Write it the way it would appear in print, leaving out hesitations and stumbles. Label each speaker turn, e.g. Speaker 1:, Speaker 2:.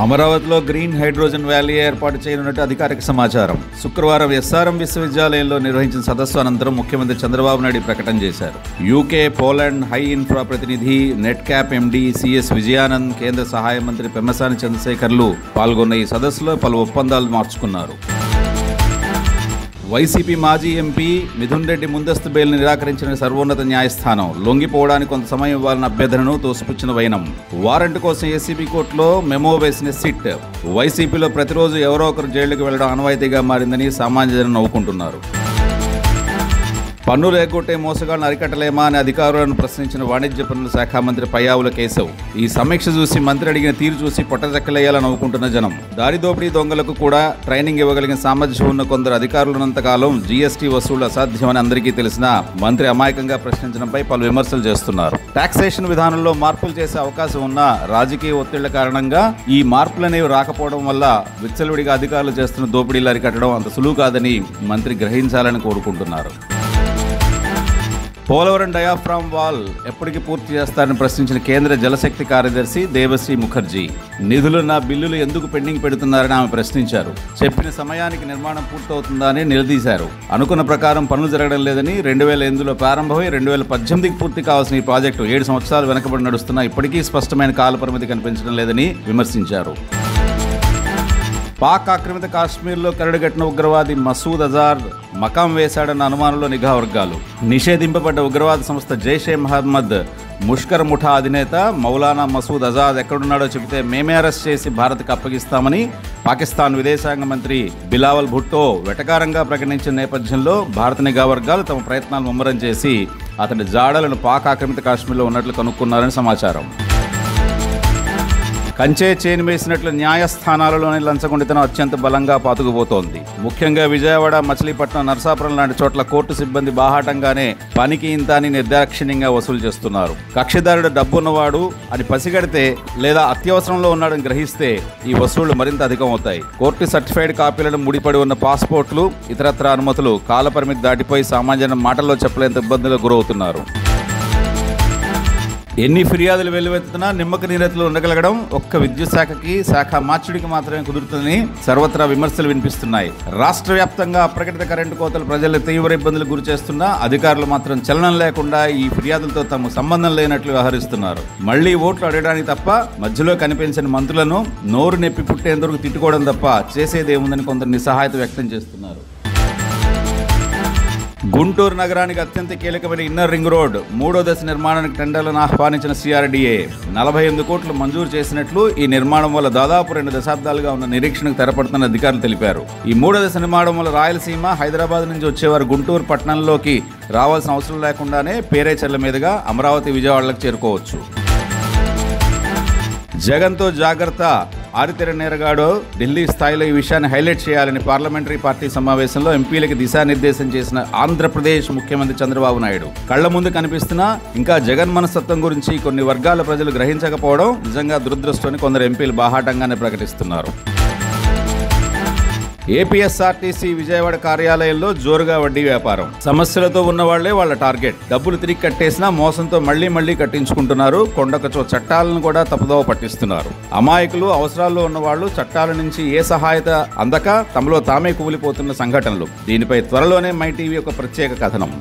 Speaker 1: అమరావతిలో green hydrogen valley ఏర్పాటు చేయనున్నట్టు అధికారిక సమాచారం. శుక్రవారం ఎస్ఆర్ఎం విశ్వవిద్యాలయంలో నిర్వహించిన సదస్సు అనంతరం ముఖ్యమంత్రి చంద్రబాబు నాయుడు ప్రకటన చేశారు. యూకే, పోలాండ్ హై ఇన్ఫ్రా ప్రతినిధి, net cap MD CS Vijayanand, కేంద్ర సహాయ మంత్రి పెమ్మసాని చంద్రశేఖర్లు పాల్గొన్న ఈ సదస్సులో పలు ఒప్పందాలు మార్చుకున్నారు. వైసీపీ మాజీ ఎంపీ మిథున్ రెడ్డి ముందస్తు బెయిల్ను నిరాకరించిన సర్వోన్నత న్యాయస్థానం లొంగిపోవడానికి కొంత సమయం ఇవ్వాలన్న అభ్యర్థనను తోసిపుచ్చిన వైనం. వారెంట్ కోసం ఏసీబీ కోర్టులో మెమో వేసిన సిట్. వైసీపీలో ప్రతిరోజు ఎవరో ఒకరు జైళ్లకు వెళ్లడం ఆనవాయితీగా మారిందని సామాన్య జనం నవ్వుకుంటున్నారు. పన్నులు ఎగ్గొట్టే మోసగాలను అరికట్టలేమా అని అధికారులను ప్రశ్నించిన వాణిజ్య పన్నుల శాఖ మంత్రి పయ్యావుల కేశవ్. ఈ సమీక్ష చూసి మంత్రి అడిగిన తీరు చూసి పొట్టచెక్కలేయాలని నవ్వుకుంటున్న జనం. దారి దోపిడీ దొంగలకు కూడా ట్రైనింగ్ ఇవ్వగలిగిన సామర్థ్యం ఉన్న కొందరు అధికారులున్నంతకాలం జీఎస్టీ వసూళ్లు అసాధ్యమని అందరికీ తెలిసినా మంత్రి అమాయకంగా ప్రశ్నించడంపై పలు విమర్శలు చేస్తున్నారు. టాక్సేషన్ విధానంలో మార్పులు చేసే అవకాశం ఉన్న రాజకీయ ఒత్తిళ్ల కారణంగా ఈ మార్పులనేవి రాకపోవడం వల్ల విచ్చలవిడిగా అధికారులు చేస్తున్న దోపిడీలు అరికట్టడం అంత సులువు కాదని మంత్రి గ్రహించాలని కోరుకుంటున్నారు. పోలవరం డయాఫ్రామ్ వాల్ ఎప్పటికి పూర్తి చేస్తారని ప్రశ్నించిన కేంద్ర జలశక్తి కార్యదర్శి దేవశ్రీ ముఖర్జీ నిధులున్న బిల్లులు ఎందుకు పెండింగ్ పెడుతున్నారని ఆమె ప్రశ్నించారు. చెప్పిన సమయానికి నిర్మాణం పూర్తవుతుందా అని నిలదీశారు. అనుకున్న ప్రకారం పనులు జరగడం లేదని, 2008లో ప్రారంభమై 2018కి పూర్తి కావాల్సిన ఈ ప్రాజెక్టు 7 సంవత్సరాలు వెనకబడి నడుస్తున్నా ఇప్పటికీ స్పష్టమైన కాలపరిమితి కనిపించడం లేదని విమర్శించారు. పాక్ ఆక్రమిత కాశ్మీర్లో కరడుగట్టిన ఉగ్రవాది మసూద్ అజార్ మకాం వేశాడన్న అనుమానంలో నిఘా వర్గాలు. నిషేధింపబడ్డ ఉగ్రవాద సంస్థ జైషే మహమ్మద్ ముష్కర్ ముఠా అధినేత మౌలానా మసూద్ అజాద్ ఎక్కడున్నాడో చెబితే మేమే అరెస్ట్ చేసి భారత్కు అప్పగిస్తామని పాకిస్తాన్ విదేశాంగ మంత్రి బిలావల్ భుట్టో వెటకారంగా ప్రకటించిన నేపథ్యంలో భారత నిఘా వర్గాలు తమ ప్రయత్నాలు ముమ్మరం చేసి అతడి జాడలను పాక్ ఆక్రమిత కాశ్మీర్లో ఉన్నట్లు కనుక్కున్నారని సమాచారం. కంచే చేను వేసినట్లు న్యాయస్థానాలలోని లంచగొండితనం అత్యంత బలంగా పాతుకుపోతోంది. ముఖ్యంగా విజయవాడ, మచిలీపట్నం, నరసాపురం లాంటి చోట్ల కోర్టు సిబ్బంది బాహాటంగానే పనికి ఇంత అని నిర్దాక్షిణ్యంగా వసూలు చేస్తున్నారు. కక్షిదారుడు డబ్బున్నవాడు అని పసిగడితే లేదా అత్యవసరంలో ఉన్నాడని గ్రహిస్తే ఈ వసూళ్లు మరింత అధికం అవుతాయి. కోర్టు సర్టిఫైడ్ కాపీలను ముడిపడి ఉన్న పాస్పోర్ట్లు, ఇతరత్ర అనుమతులు కాలపరిమితి దాటిపోయి సామాన్య మాటల్లో చెప్పలేంత ఇబ్బందులకు గురవుతున్నారు. ఎన్ని ఫిర్యాదులు వెల్లువెత్తుతున్నా నిమ్మక నీరెత్తులు ఉండగలగడం ఒక్క విద్యుత్ శాఖ మార్చుడికి మాత్రమే కుదురుతుందని సర్వత్రా విమర్శలు వినిపిస్తున్నాయి. రాష్ట్ర వ్యాప్తంగా అప్రకటిత కరెంటు కోతలు ప్రజలు తీవ్ర ఇబ్బందులకు గురి చేస్తున్నా అధికారులు మాత్రం చలనం లేకుండా ఈ ఫిర్యాదులతో తమ సంబంధం లేనట్లు వ్యవహరిస్తున్నారు. మళ్లీ ఓట్లు అడగడానికి తప్ప మధ్యలో కనిపించని మంత్రులను నోరు నెప్పి పుట్టేందుకు తిట్టుకోవడం తప్ప చేసేదేముందని కొందరు నిస్సహాయత వ్యక్తం చేస్తున్నారు. గుంటూరు నగరానికి అత్యంత కీలకమైన ఇన్నర్ రింగ్ రోడ్ 3వ దశ నిర్మాణానికి టెండర్లను ఆహ్వానించిన CRDA 48 కోట్లు మంజూరు చేసినట్లు, ఈ నిర్మాణం వల్ల దాదాపు 2 దశాబ్దాలుగా ఉన్న నిరీక్షణకు తెరపడుతున్న అధికారులు తెలిపారు. ఈ 3వ దశ నిర్మాణం వల్ల రాయలసీమ, హైదరాబాద్ నుంచి వచ్చేవారు గుంటూరు పట్టణంలోకి రావాల్సిన అవసరం లేకుండానే పేరేచర్ల మీదుగా అమరావతి, విజయవాడలకు చేరుకోవచ్చు. జగన్తో జాగ్రత్త, ఆరితెర నేరగాడు ఢిల్లీ స్థాయిలో ఈ విషయాన్ని హైలైట్ చేయాలని పార్లమెంటరీ పార్టీ సమావేశంలో ఎంపీలకు దిశానిర్దేశం చేసిన ఆంధ్రప్రదేశ్ ముఖ్యమంత్రి చంద్రబాబు నాయుడు కళ్ల ముందు కనిపిస్తున్నా ఇంకా జగన్ మనస్తత్వం గురించి కొన్ని వర్గాల ప్రజలు గ్రహించకపోవడం నిజంగా దురదృష్టమని కొందరు ఎంపీలు బాహాటంగానే ప్రకటిస్తున్నారు. ఏపీఎస్ఆర్టీసీ విజయవాడ కార్యాలయంలో జోరుగా వడ్డీ వ్యాపారం. సమస్యలతో ఉన్న వాళ్లే వాళ్ళ టార్గెట్. డబ్బులు తిరిగి కట్టేసినా మోసంతో మళ్లీ కట్టించుకుంటున్నారు. కొండకచో చట్టాలను కూడా తప్పుదోవ పట్టిస్తున్నారు. అమాయకులు, అవసరాల్లో ఉన్న వాళ్ళు చట్టాల నుంచి ఏ సహాయత అందక తమలో తామే కుమిలిపోతున్న సంఘటనలు. దీనిపై త్వరలోనే మై టీవీ ఒక ప్రత్యేక కథనం.